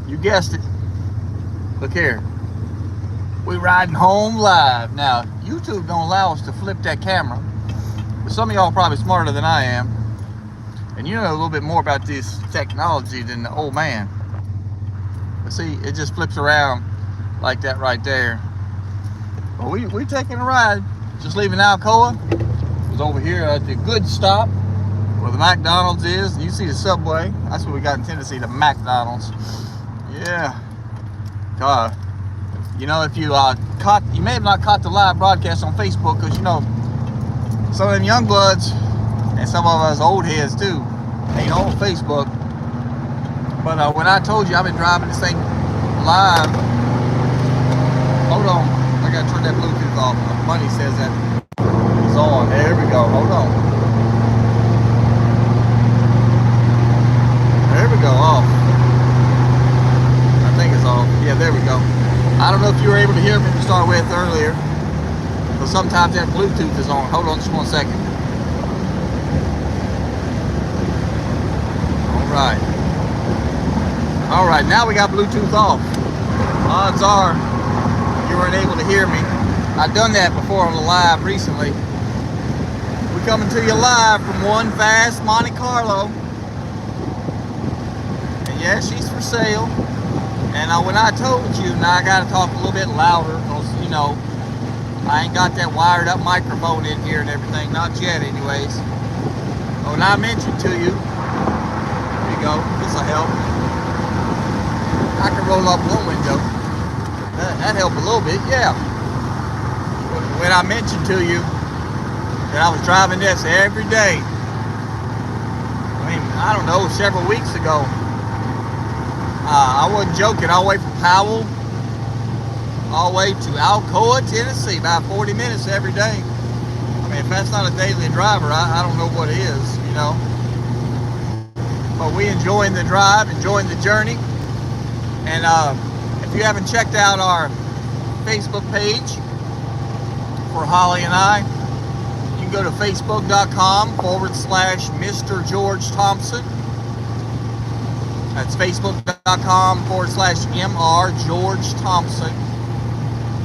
You guessed it. Look here. We riding home live. Now, YouTube don't allow us to flip that camera. But some of y'all are probably smarter than I am. And you know a little bit more about this technology than the old man. But see, it just flips around like that right there. Well, we taking a ride. Just leaving Alcoa. Was over here at the good stop where the McDonald's is. And you see the Subway. That's what we got in Tennessee, the McDonald's. Yeah. You know, if you you may have not caught the live broadcast on Facebook, because you know some of them young bloods and some of us old heads too ain't on Facebook. But when I told you I've been driving this thing live, hold on, I gotta turn that Bluetooth off. The money says that it's on. There we go. Hold on. There we go. Off. I think it's off. Yeah, there we go. I don't know if you were able to hear me to start with earlier, but sometimes that Bluetooth is on. Hold on just 1 second. All right, now we got Bluetooth off. Odds are you weren't able to hear me. I've done that before on the live recently. We're coming to you live from One Fast Monte Carlo. And yeah, she's for sale. And when I told you, now I got to talk a little bit louder, because, you know, I ain't got that wired up microphone in here and everything. Not yet, anyways. When I mentioned to you, there you go, this will help. I can roll up one window. That helped a little bit, yeah. When I mentioned to you that I was driving this every day, I mean, I don't know, several weeks ago, I wasn't joking, all the way from Powell, all the way to Alcoa, Tennessee, about 40 minutes every day. I mean, if that's not a daily driver, I don't know what is, you know. But we enjoying the drive, enjoying the journey. And if you haven't checked out our Facebook page for Holly and I, you can go to facebook.com/Mr. George Thompson. That's facebook.com/Mr. George Thompson.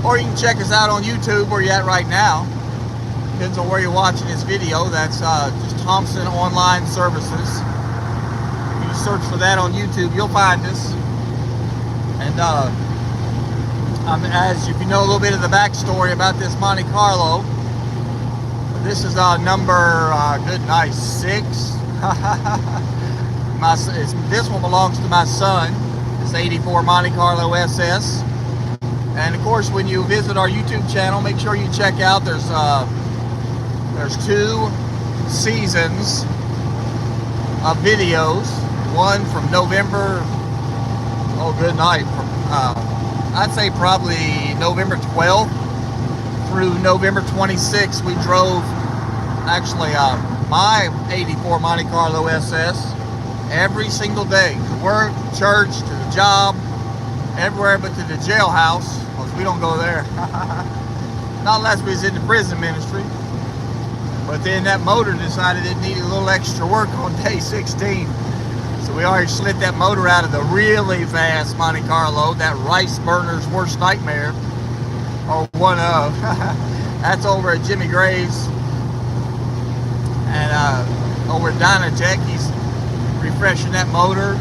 Or you can check us out on YouTube, where you're at right now. Depends on where you're watching this video. That's just Thompson Online Services. If you search for that on YouTube, you'll find us. And as if you know a little bit of the backstory about this Monte Carlo, this is number good nice 6. This one belongs to my son. It's 84 Monte Carlo SS. And of course, when you visit our YouTube channel, make sure you check out. There's 2 seasons of videos. One from November. Oh, good night. From I'd say probably November 12th through November 26th. We drove actually my 84 Monte Carlo SS every single day, to work, to church, to the job, everywhere but to the jailhouse, because we don't go there. Not unless we was in the prison ministry. But then that motor decided it needed a little extra work on day 16. So we already slid that motor out of the really fast Monte Carlo, that rice burner's worst nightmare, or one of. That's over at Jimmy Graves. And over at Dynatech, he's refreshing that motor,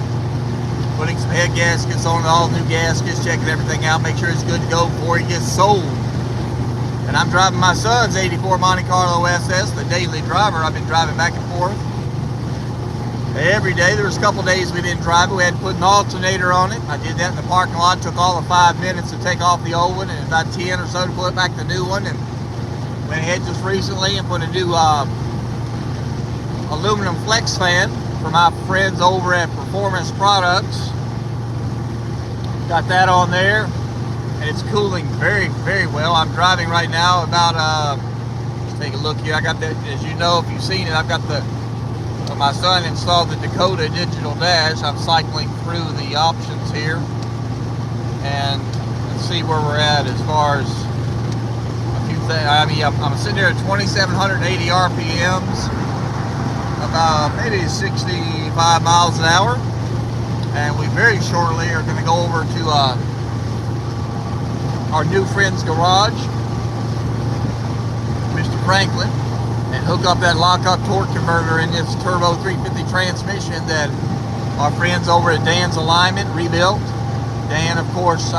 putting some head gaskets on, all new gaskets, checking everything out, make sure it's good to go before it gets sold. And I'm driving my son's 84 Monte Carlo SS, the daily driver. I've been driving back and forth every day. There was a couple days we didn't drive it. We had to put an alternator on it. I did that in the parking lot. Took all of 5 minutes to take off the old one, and about 10 or so to put back the new one. And went ahead just recently and put a new aluminum flex fan for my friends over at Performance Products. Got that on there, and it's cooling very, very well. I'm driving right now about, let's take a look here. I got that, as you know, if you've seen it, I've got my son installed the Dakota Digital Dash. I'm cycling through the options here, and let's see where we're at as far as a few things. I mean, I'm sitting there at 2,780 RPMs, about maybe 65 miles an hour. and we very shortly are going to go over to our new friend's garage, Mr. Franklin, and hook up that lock-up torque converter in this turbo 350 transmission that our friends over at Dan's Alignment rebuilt. Dan, of course,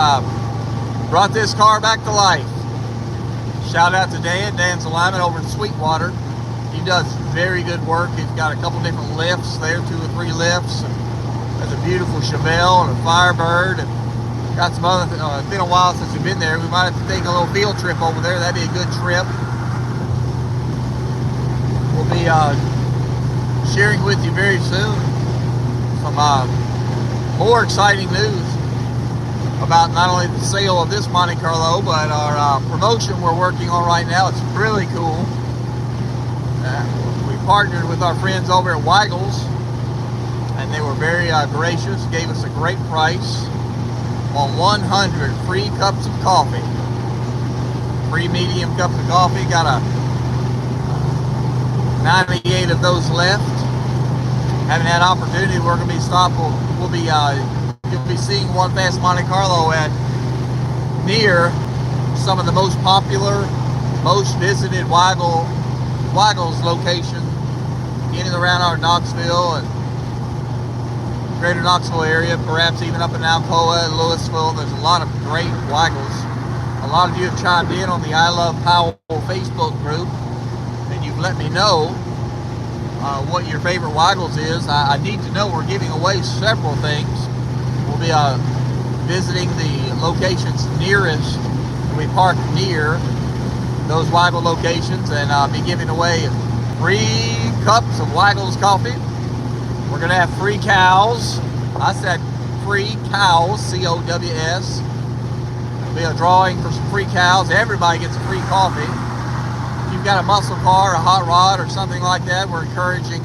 brought this car back to life. Shout out to Dan, Dan's Alignment over in Sweetwater. He does very good work. He's got a couple different lifts there, 2 or 3 lifts. There's a beautiful Chevelle and a Firebird. And got some other, it's been a while since we've been there. We might have to take a little field trip over there. That'd be a good trip. We'll be sharing with you very soon some more exciting news about not only the sale of this Monte Carlo, but our promotion we're working on right now. It's really cool. We partnered with our friends over at Weigels, and they were very gracious, gave us a great price on 100 free cups of coffee. Free medium cups of coffee. Got a 98 of those left. Haven't had opportunity. We're going to be stopped. You'll be seeing One Fast Monte Carlo at near some of the most popular, most visited Weigels location in and around our Knoxville and greater Knoxville area, perhaps even up in Alcoa and Louisville. There's a lot of great Weigels. A lot of you have chimed in on the I Love Powell Facebook group, and you've let me know what your favorite Weigels is. I need to know. We're giving away several things. We'll be visiting the locations nearest, we park near those Weigel locations, and be giving away free cups of Weigels coffee. We're going to have free cows. I said free cows, C-O-W-S. There'll be a drawing for some free cows. Everybody gets a free coffee. If you've got a muscle car, a hot rod, or something like that, we're encouraging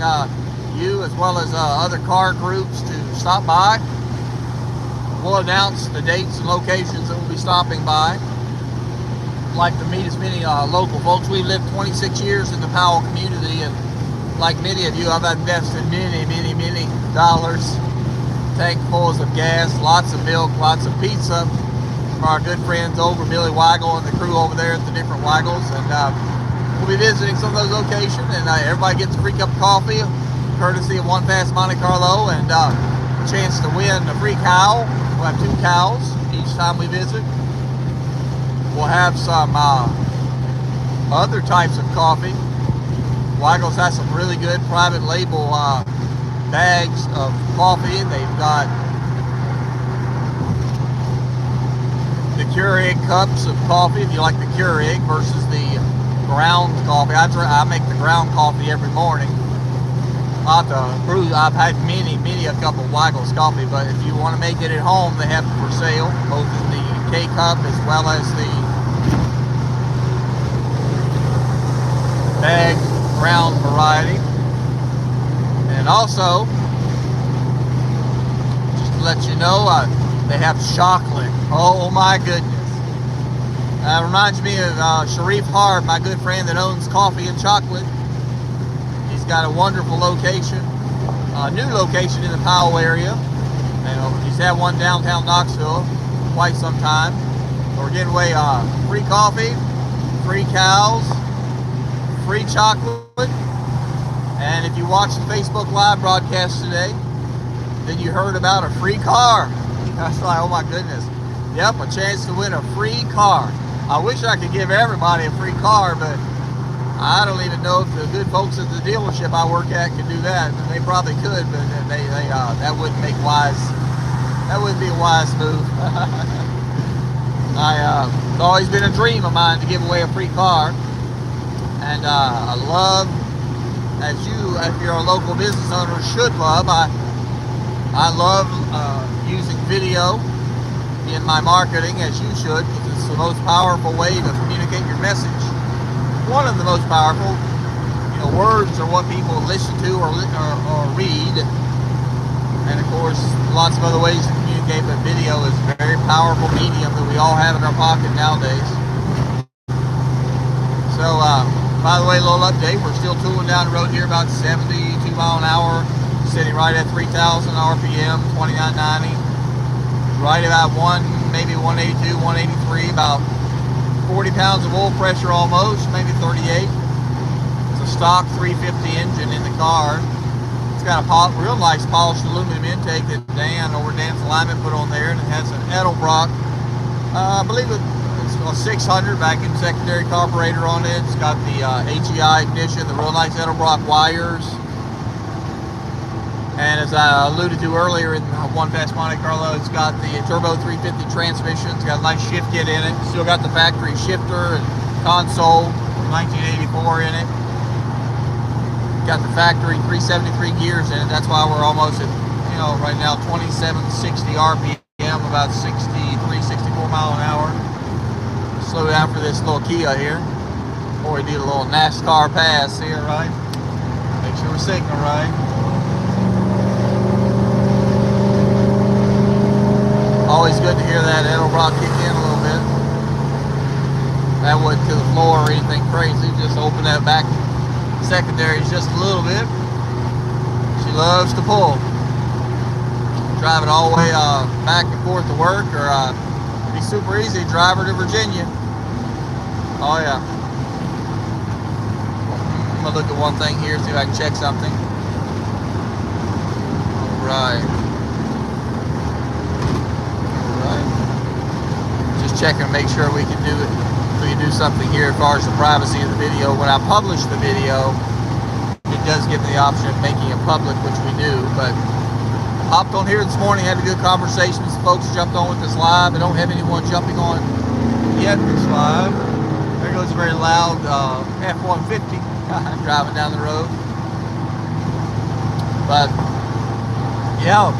you as well as other car groups to stop by. We'll announce the dates and locations that we'll be stopping by. I'd like to meet as many local folks. We lived 26 years in the Powell community, and like many of you, I've invested many dollars, tankfuls of gas, lots of milk, lots of pizza from our good friends over, Billy Weigel and the crew over there at the different Weigels. And we'll be visiting some of those locations, and everybody gets a free cup of coffee, courtesy of One Fast Monte Carlo, and a chance to win a free cow. We'll have 2 cows each time we visit. We'll have some other types of coffee. Weigels has some really good private label bags of coffee. They've got the Keurig cups of coffee, if you like the Keurig versus the ground coffee. I make the ground coffee every morning. I've had many a cup of Weigels coffee, but if you want to make it at home, they have it for sale, both in the K-Cup as well as the bag ground variety. And also, just to let you know, they have chocolate. Oh my goodness. Reminds me of Sharif Harb, my good friend that owns Coffee and Chocolate. He's got a wonderful location, a new location in the Powell area. And he's had one downtown Knoxville quite some time. So we're giving away free coffee, free cows, free chocolate. And if you watched the Facebook Live broadcast today, then you heard about a free car. I was like, oh my goodness. Yep, a chance to win a free car. I wish I could give everybody a free car, but I don't even know if the good folks at the dealership I work at could do that. And they probably could, but that wouldn't make wise. That wouldn't be a wise move. It's always been a dream of mine to give away a free car, and I love, as if you're a local business owner, should love. I love using video in my marketing, as you should, because it's the most powerful way to communicate your message. One of the most powerful. Words are what people listen to or read, and of course, lots of other ways to communicate. But video is a very powerful medium that we all have in our pocket nowadays. So, by the way, a little update. We're still tooling down the road here about 72 mile an hour sitting right at 3,000 RPM, 2990. Right about maybe 182, 183, about 40 pounds of oil pressure almost, maybe 38. It's a stock 350 engine in the car. It's got a real nice polished aluminum intake that Dan over Dan's Alignment put on there, and it has an Edelbrock. I believe it's a 600 vacuum secondary carburetor on it. It's got the HEI ignition, the real nice Edelbrock wires. And as I alluded to earlier in One Fast Monte Carlo, it's got the turbo 350 transmission. It's got a nice shift kit in it. Still got the factory shifter and console from 1984 in it. Got the factory 373 gears in it. That's why we're almost at, right now 2760 RPM, about 64 mile an hour. Slow down for this little Kia here. Before we do a little NASCAR pass here, right? Make sure we're signal right. Always good to hear that Edelbrock kick in a little bit. That wasn't to the floor or anything crazy. Just open that back secondaries just a little bit. She loves to pull. Driving all the way back and forth to work, or be super easy, drive her to Virginia. Oh yeah. I'm gonna look at one thing here, see if I can check something. Alright. Just checking to make sure we can do it. We can do something here as far as the privacy of the video. When I publish the video, it does give me the option of making it public, which we do. But hopped on here this morning, had a good conversation. Some folks jumped on with this live. I don't have anyone jumping on yet this live. There goes a very loud F-150 driving down the road. But yeah,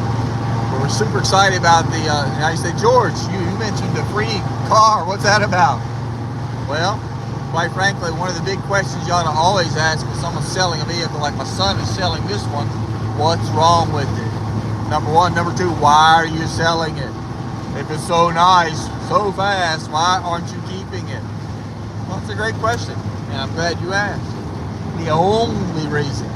we're super excited about the. I say, George, you mentioned the free car. What's that about? Well, quite frankly, one of the big questions you ought to always ask when someone's selling a vehicle, like my son is selling this one, what's wrong with it? Number one. Number two, why are you selling it? If it's so nice, so fast, why aren't you keeping it? Well, that's a great question, and I'm glad you asked. The only reason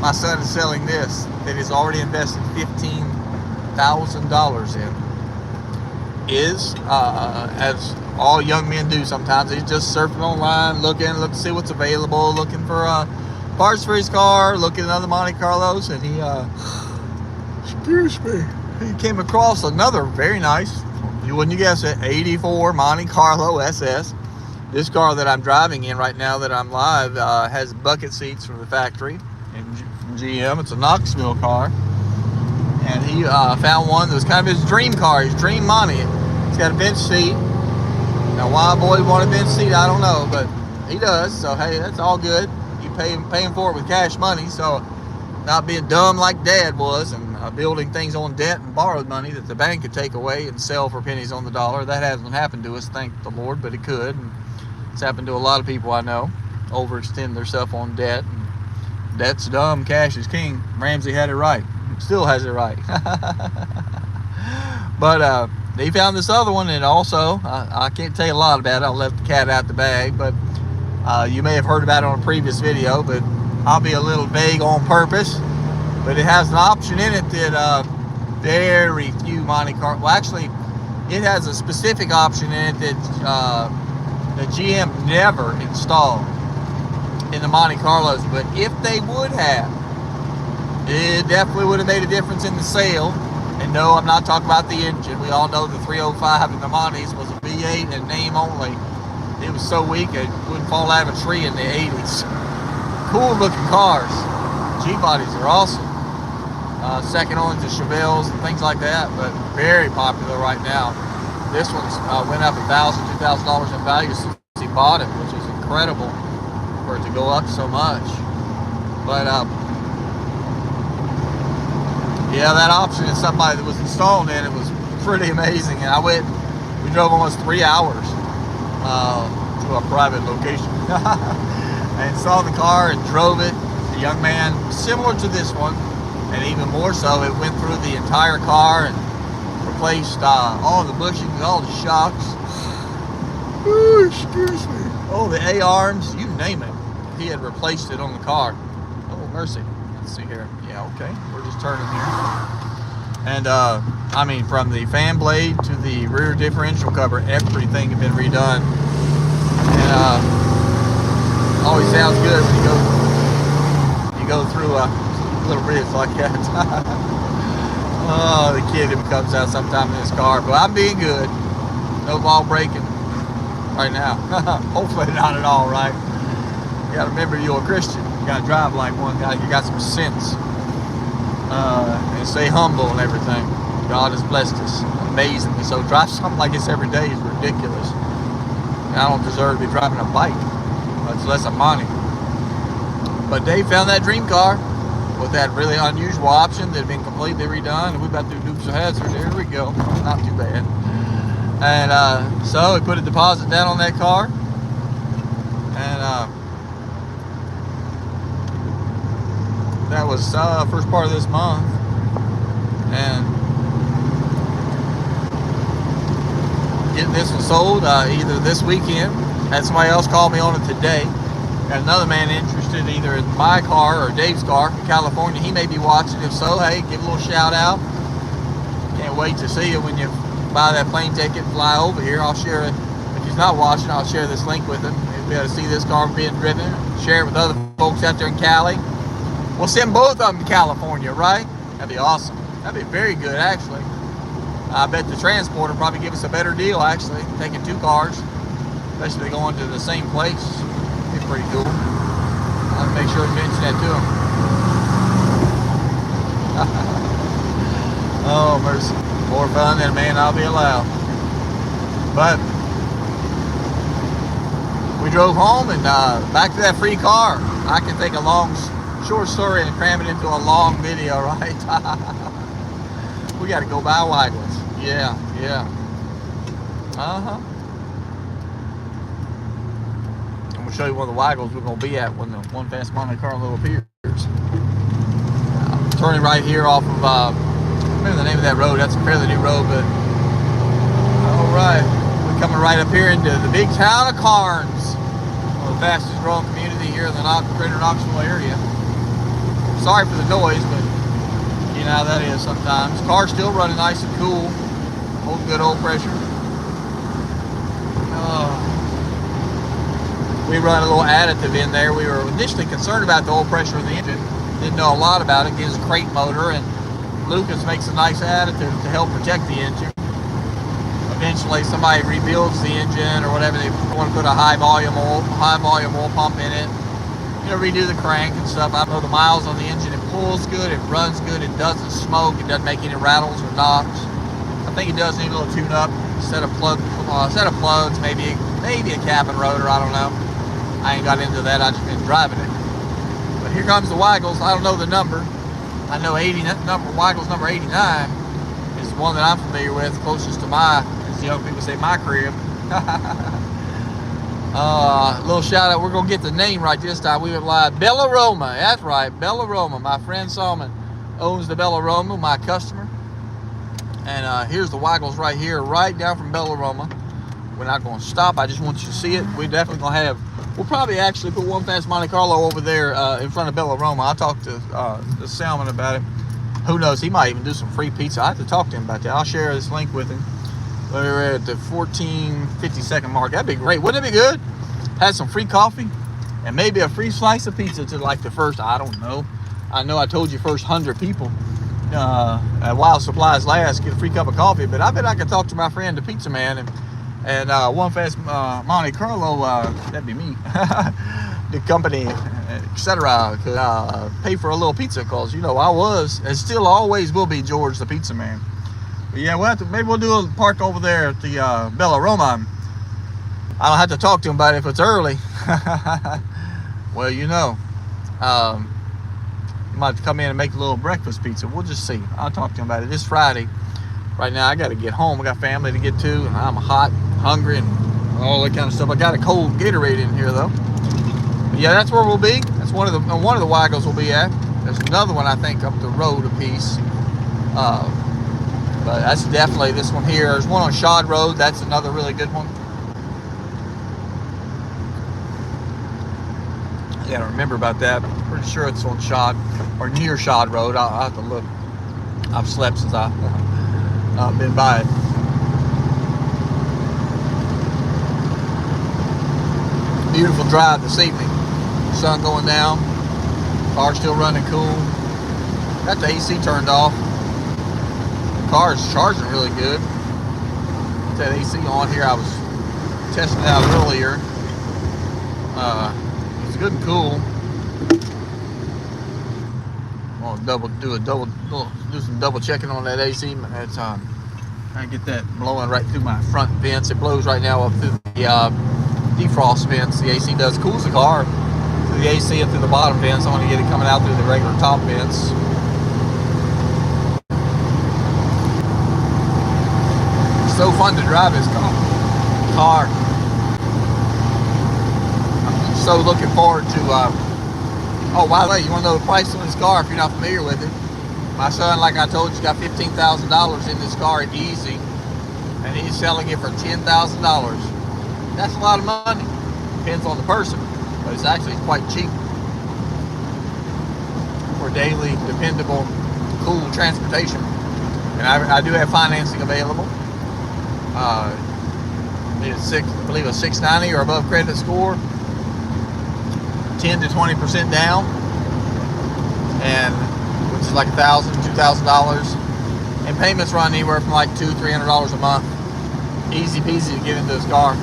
my son is selling this, that he's already invested $15,000 in, is, as all young men do sometimes, he's just surfing online, looking to see what's available, looking for parts for his car, looking at other Monte Carlos, and he he came across another very nice, you wouldn't guess it, 84 Monte Carlo SS. This car that I'm driving in right now that I'm live has bucket seats from the factory from GM. It's a Knoxville car, and he found one that was kind of his dream car, his dream Monte. It's got a bench seat. Now, why a boy would want a bench seat, I don't know, but he does. So hey, that's all good. You paying for it with cash money, so not being dumb like Dad was and building things on debt and borrowed money that the bank could take away and sell for pennies on the dollar. That hasn't happened to us, thank the Lord, but it could. And it's happened to a lot of people I know. Overextend themselves on debt. And debt's dumb, cash is king. Ramsey had it right. Still has it right. But they found this other one, and also, I can't tell you a lot about it. I'll let the cat out the bag, but you may have heard about it on a previous video, but I'll be a little vague on purpose. But it has an option in it that very few Monte Carlo, well actually, it has a specific option in it that the GM never installed in the Monte Carlos, but if they would have, it definitely would have made a difference in the sale. And no, I'm not talking about the engine. We all know the 305 in the Montes was a V8 and name only. It was so weak it wouldn't fall out of a tree in the 80s. Cool looking cars. G-bodies are awesome. Second only to Chevelles and things like that, but very popular right now. This one's went up $1,000, $2,000 in value since he bought it, which is incredible for it to go up so much. But yeah, that option is somebody that was installed in it was pretty amazing. And we drove almost 3 hours to a private location and saw the car and drove it. The young man, similar to this one, and even more so, it went through the entire car and replaced all the bushings, all the shocks. Ooh, excuse me. Oh, the A-arms, you name it. He had replaced it on the car. Oh, mercy. Let's see here. Yeah. Yeah, okay. We're just turning here. And, I mean, from the fan blade to the rear differential cover, everything had been redone. And, always sounds good when you go through a little bridge like that. Oh, the kid comes out sometime in his car. But I'm being good. No ball breaking right now. Hopefully not at all, right? You gotta remember you're a Christian. You gotta drive like one guy. You got some sense. And stay humble and everything. God has blessed us amazingly. So drive something like this every day is ridiculous. And I don't deserve to be driving a bike, much less a Monty. But Dave found that dream car with that really unusual option that had been completely redone. And we're about to do Dukes of Hazzard. There we go. Not too bad. And so we put a deposit down on that car. And that was first part of this month. And getting this one sold either this weekend. Had somebody else call me on it today. Got another man interested either in my car or Dave's car in California. He may be watching. If so, hey, give a little shout out. Can't wait to see you when you buy that plane ticket and fly over here. I'll share it. If he's not watching, I'll share this link with him. He'll be able to see this car being driven. Share it with other folks out there in Cali. We'll send both of them to California, right? That'd be awesome. That'd be very good, actually. I bet the transporter will probably give us a better deal, actually, taking two cars, especially going to the same place. It'd be pretty cool. I'll make sure to mention that to him. Oh, mercy. More fun than a man I'll be allowed. But we drove home and back to that free car. I can take a short story and cram it into a long video, right? We got to go buy Weigels. Yeah. I'm going to show you one of the Weigels we're going to be at when the One Fast Monte Carlo appears. Turning right here off of, I remember the name of that road. That's a fairly new road, but all right. We're coming right up here into the big town of Carnes, one of the fastest growing community here in the greater Knoxville area. Sorry for the noise, but you know how that is sometimes. Car's still running nice and cool. Holding good old pressure. We run a little additive in there. We were initially concerned about the oil pressure of the engine. Didn't know a lot about it. It gives a crate motor, and Lucas makes a nice additive to help protect the engine. Eventually somebody rebuilds the engine or whatever. They want to put a high volume oil pump in it. You know, redo the crank and stuff. I know the miles on the engine. It pulls good, it runs good, it doesn't smoke, it doesn't make any rattles or knocks. I think it does need a little tune-up. Set of plugs, maybe a cap and rotor, I don't know. I ain't got into that, I just been driving it. But here comes the Weigels. I don't know the number. I know Weigels number 89 is the one that I'm familiar with, closest to as the young people say, my crib. Little shout out. We're going to get the name right this time. We went live. Bella Roma. That's right. Bella Roma. My friend Salman owns the Bella Roma, my customer. And here's the Weigels right here, right down from Bella Roma. We're not going to stop. I just want you to see it. We're definitely going to we'll probably actually put One Fast Monte Carlo over there in front of Bella Roma. I talked to Salman about it. Who knows? He might even do some free pizza. I have to talk to him about that. I'll share this link with him. We're at the 14:50 mark. That'd be great. Wouldn't it be good? Had some free coffee and maybe a free slice of pizza to like the first, I don't know. I know I told you first 100 people while supplies last get a free cup of coffee, but I bet I could talk to my friend the pizza man and One Fast Monte Carlo, that'd be me, the company, etc. could pay for a little pizza, because you know I was and still always will be George the pizza man. But yeah, maybe we'll do a park over there at the Bella Roma. I don't have to talk to him about it if it's early. Well, you know, you might have to come in and make a little breakfast pizza. We'll just see. I'll talk to him about it. It's Friday. Right now, I got to get home. I got family to get to, and I'm hot, hungry, and all that kind of stuff. I got a cold Gatorade in here, though. But yeah, that's where we'll be. That's one of the Weigels we'll be at. There's another one, I think, up the road a piece. But that's definitely this one here. There's one on Shad Road. That's another really good one. I gotta remember about that. But I'm pretty sure it's on Shad or near Shad Road. I'll have to look. I've slept since I've been by it. Beautiful drive this evening. Sun going down. Car still running cool. Got the AC turned off. The car is charging really good. Got that AC on here. I was testing it out earlier. It's good and cool. I'll do some double checking on that AC. That's I get that blowing right through my front vents. It blows right now up through the defrost vents. The AC does cools the car through the AC and through the bottom vents. I want to get it coming out through the regular top vents. It's so fun to drive this car. I'm so looking forward to oh, by the way, you want to know the price on this car if you're not familiar with it? My son, like I told you, got $15,000 in this car at Easy, and he's selling it for $10,000. That's a lot of money. Depends on the person, but it's actually quite cheap for daily, dependable, cool transportation. And I do have financing available. It's I believe a 690 or above credit score, 10 to 20% down, and which is like $1,000, $2,000, and payments run anywhere from like $200-$300 a month. Easy peasy to get into this car.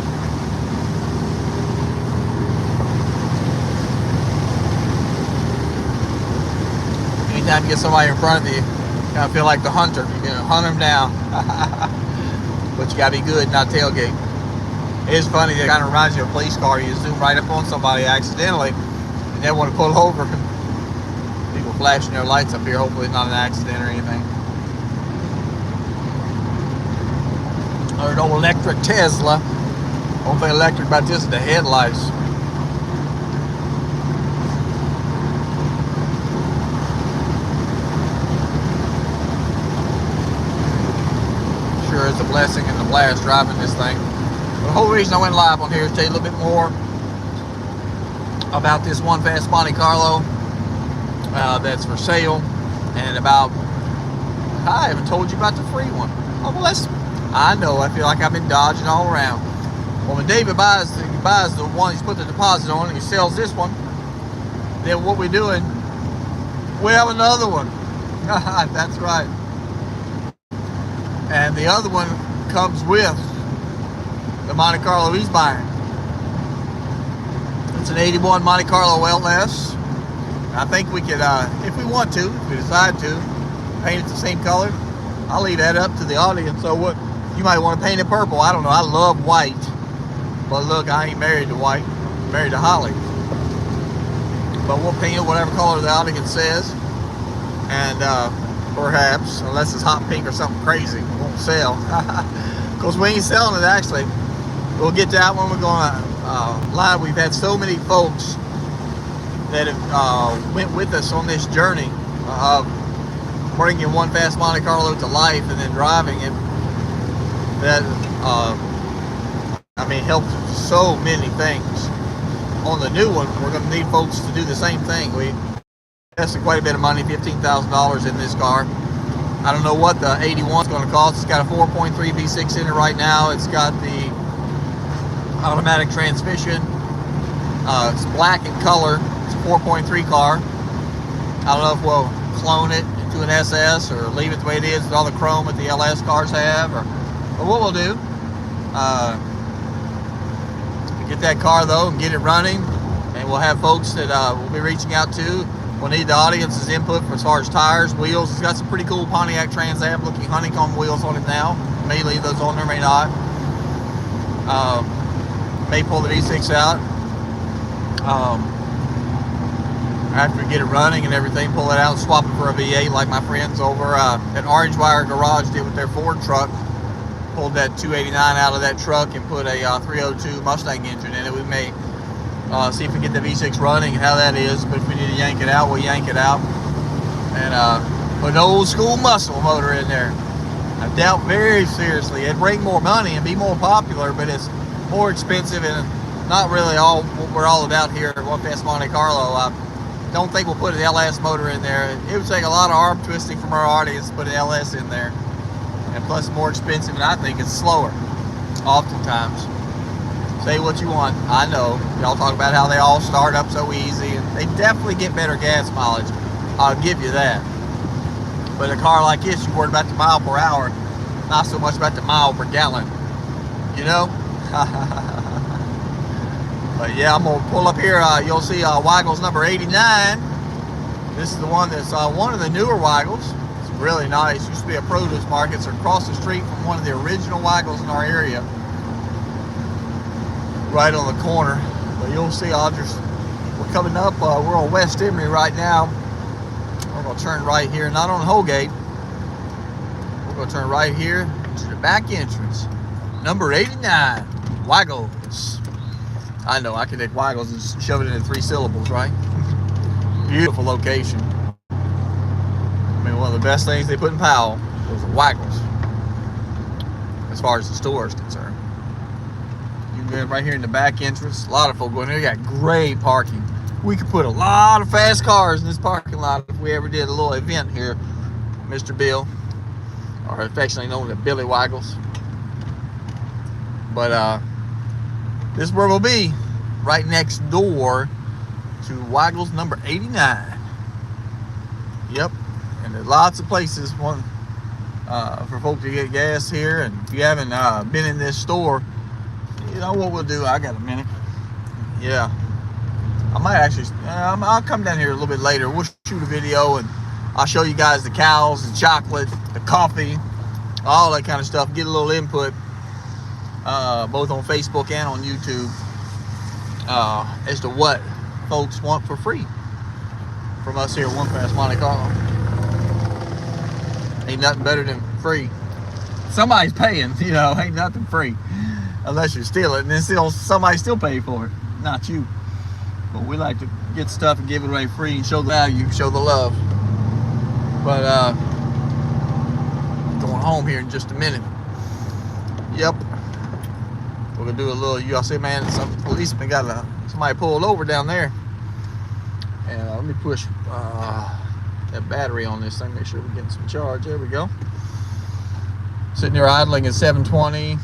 Anytime you get somebody in front of you, you kind of feel like the hunter. You're gonna hunt them down, but you gotta be good, not tailgate. It is funny. It kind of reminds you of a police car. You zoom right up on somebody accidentally, and they want to pull over. People flashing their lights up here. Hopefully it's not an accident or anything. Or an old electric Tesla. Only thing electric about this is the headlights. Sure is a blessing and a blast driving this thing. The whole reason I went live on here is to tell you a little bit more about this One Fast Monte Carlo that's for sale, and about, I haven't told you about the free one. Oh, well, I know, I feel like I've been dodging all around. Well, when David buys the one he's put the deposit on and he sells this one, then what we're doing, we have another one. That's right. And the other one comes with the Monte Carlo he's buying. It's an 81 Monte Carlo LS. I think we could, if we want to, if we decide to, paint it the same color. I'll leave that up to the audience. So what, you might want to paint it purple. I don't know. I love white. But look, I ain't married to white. I'm married to Holly. But we'll paint it whatever color the audience says. And perhaps, unless it's hot pink or something crazy, it won't sell. Because we ain't selling it, actually. We'll get to that when we're going live. We've had so many folks that have went with us on this journey of bringing One Fast Monte Carlo to life and then driving it. That I mean, helped so many things. On the new one, we're going to need folks to do the same thing. We invested quite a bit of money, $15,000 in this car. I don't know what the 81 is going to cost. It's got a 4.3 V6 in it right now. It's got the automatic transmission. It's black in color. It's a 4.3 car. I don't know if we'll clone it into an SS or leave it the way it is with all the chrome that the LS cars have. But what we'll do, get that car though and get it running, and we'll have folks that we'll be reaching out to. We'll need the audience's input for as far as tires, wheels. It's got some pretty cool Pontiac Trans Am looking honeycomb wheels on it now. May leave those on there, may not. May pull the V6 out. After we get it running and everything, pull it out and swap it for a V8 like my friends over at Orange Wire Garage did with their Ford truck. Pulled that 289 out of that truck and put a 302 Mustang engine in it. We may see if we get the V6 running and how that is, but if we need to yank it out, we'll yank it out. And put an old school muscle motor in there. I doubt very seriously it'd bring more money and be more popular, but it's more expensive and not really all what we're all about here at One Fast Monte Carlo. I don't think we'll put an LS motor in there. It would take a lot of arm twisting from our audience to put an LS in there. And plus it's more expensive, and I think it's slower, oftentimes. Say what you want. I know. Y'all talk about how they all start up so easy, and they definitely get better gas mileage. I'll give you that. But a car like this, you're worried about the mile per hour, not so much about the mile per gallon. You know? But yeah, I'm gonna pull up here. You'll see Weigels number 89. This is the one that's one of the newer Weigels. It's really nice. Used to be a produce market. It's across the street from one of the original Weigels in our area, right on the corner. But you'll see, we're coming up. We're on West Emory right now. We're gonna turn right here, not on Holgate. We're gonna turn right here to the back entrance, number 89, Weigels. I know, I can take Weigels and shove it into 3 syllables, right? Beautiful location. I mean, one of the best things they put in Powell was Weigels, as far as the store is concerned. You can get right here in the back entrance. A lot of folk going there. You got great parking. We could put a lot of fast cars in this parking lot if we ever did a little event here, Mr. Bill, or affectionately known as Billy Weigels. But this is where we'll be, right next door to Weigels number 89. Yep, and there's lots of places for folks to get gas here. And if you haven't been in this store, you know what we'll do. I got a minute. Yeah, I might actually. I'll come down here a little bit later. We'll shoot a video and I'll show you guys the cows, the chocolate, the coffee, all that kind of stuff. Get a little input, both on Facebook and on YouTube, as to what folks want for free from us here at One Fast Monte Carlo. Ain't nothing better than free. Somebody's paying, you know. Ain't nothing free unless you steal it, and then somebody still pay for it, not you. But we like to get stuff and give it away free and show the value, show the love. But going home here in just a minute. Yep, we're gonna do a little. Y'all see, man, some policeman got somebody pulled over down there. And let me push that battery on this thing, make sure we're getting some charge. There we go. Sitting there idling at 720.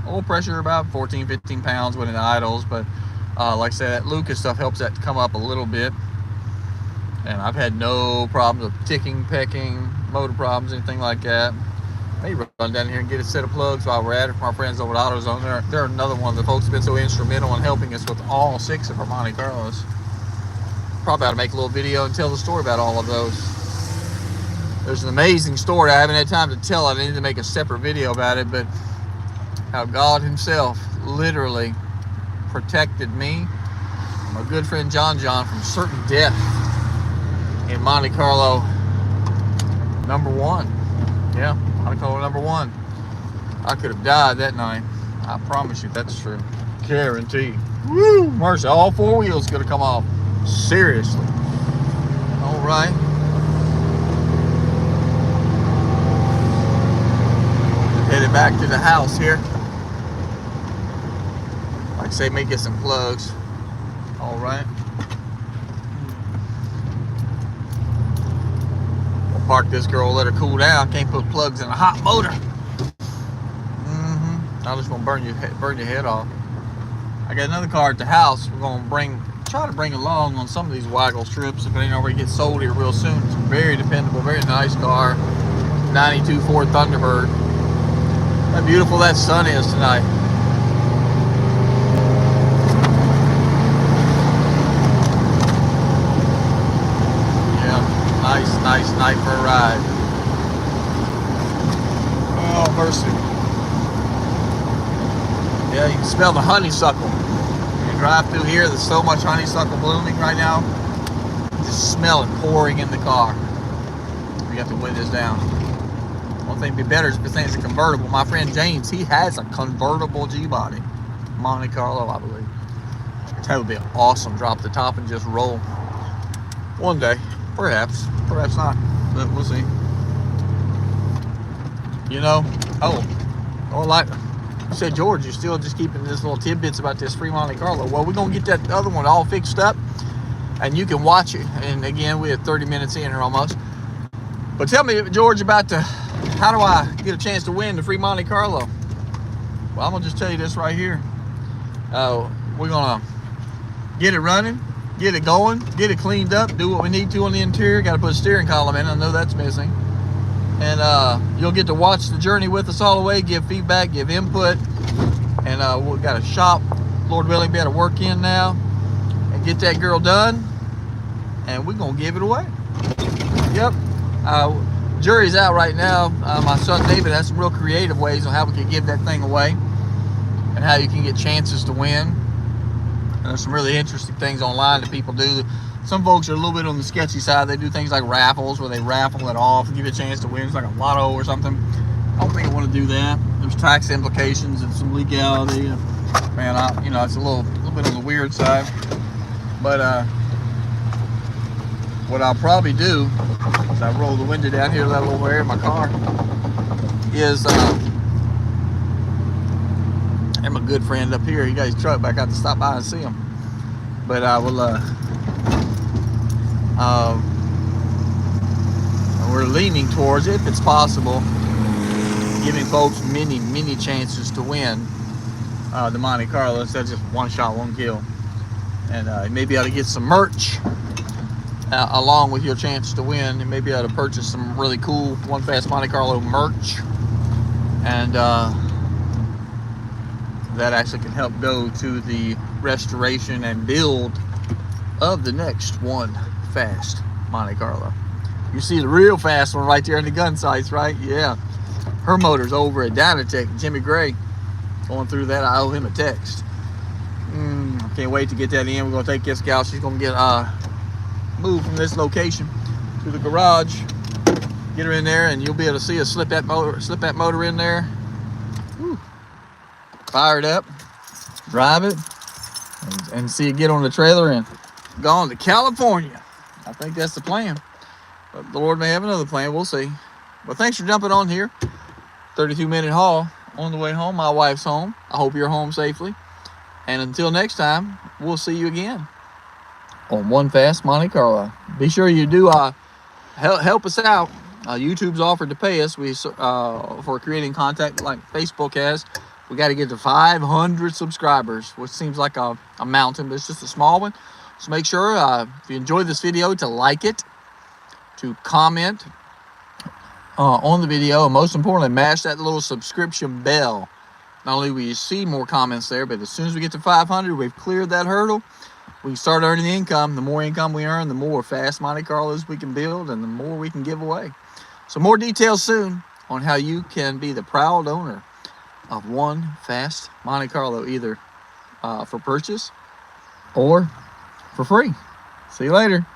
Oil pressure about 14-15 pounds when it idles, but like I said, that Lucas stuff helps that to come up a little bit. And I've had no problems with ticking, pecking, motor problems, anything like that. Maybe run down here and get a set of plugs while we're at it from our friends over at AutoZone. They're another one of the folks who've been so instrumental in helping us with all 6 of our Monte Carlos. Probably ought to make a little video and tell the story about all of those. There's an amazing story. I haven't had time to tell it. I need to make a separate video about it, but how God himself literally protected me, my good friend John from certain death in Monte Carlo number 1. Yeah, Monte Carlo number 1. I could have died that night. I promise you that's true. Guarantee. Woo! Mercy, all 4 wheels could have come off. Seriously. All right. Headed back to the house here. Like I say, may get some plugs. All right. We'll park this girl, let her cool down. Can't put plugs in a hot motor. I just want to burn your head off. I got another car at the house. We're gonna try to bring along on some of these Weigels trips if it ain't already get sold here real soon. It's a very dependable, very nice car. 92 Ford Thunderbird. How beautiful that sun is tonight. Yeah, nice night for a ride. Oh, mercy. Yeah, you can smell the honeysuckle. You drive through here, there's so much honeysuckle blooming right now. You just smell it pouring in the car. We got the windows down. One thing would be better is if it's a convertible. My friend James, he has a convertible G-body. Monte Carlo, I believe. That would be an awesome drop the top and just roll. One day, perhaps not, but we'll see. You know, You said, George, you're still just keeping this little tidbits about this free Monte Carlo. Well, we're going to get that other one all fixed up, and you can watch it. And again, we have 30 minutes in here almost. But tell me, George, about how do I get a chance to win the free Monte Carlo? Well, I'm going to just tell you this right here. We're going to get it running, get it going, get it cleaned up, do what we need to on the interior. Got to put a steering column in. I know that's missing. And you'll get to watch the journey with us all the way, give feedback, give input. And we've got a shop, Lord willing, be able to work in now and get that girl done. And we're going to give it away. Yep. Jury's out right now. My son David has some real creative ways on how we can give that thing away and how you can get chances to win. And there's some really interesting things online that people do. Some folks are a little bit on the sketchy side. They do things like raffles where they raffle it off and give you a chance to win. It's like a lotto or something. I don't think I want to do that. There's tax implications and some legality. Man, you know, it's a little bit on the weird side. But what I'll probably do, as I roll the window down here, let a little air in my car, is and my good friend up here, he got his truck back out to stop by and see him. But I will we're leaning towards, if it's possible, giving folks many chances to win the Monte Carlo instead of just one shot, one kill. And maybe able to get some merch along with your chance to win, and maybe able to purchase some really cool One Fast Monte Carlo merch. And that actually can help go to the restoration and build of the next One Fast Monte Carlo. You see the real fast one right there in the gun sights, right? Yeah. Her motor's over at Dynatech. Jimmy Gray going through that. I owe him a text. I can't wait to get that in. We're going to take this gal. She's going to get moved from this location to the garage. Get her in there, and you'll be able to see us slip that motor in there. Whew. Fire it up, drive it, and see it get on the trailer and gone to California. I think that's the plan. But the Lord may have another plan. We'll see. But thanks for jumping on here. 32-minute haul on the way home. My wife's home. I hope you're home safely. And until next time, we'll see you again on One Fast Monte Carlo. Be sure you do help us out. YouTube's offered to pay us for creating content like Facebook has. We got to get to 500 subscribers, which seems like a mountain, but it's just a small one. So make sure, if you enjoyed this video, to like it, to comment on the video, and most importantly, mash that little subscription bell. Not only will you see more comments there, but as soon as we get to 500, we've cleared that hurdle. We can start earning income. The more income we earn, the more Fast Monte Carlos we can build, and the more we can give away. So more details soon on how you can be the proud owner of One Fast Monte Carlo, either for purchase or for free. See you later.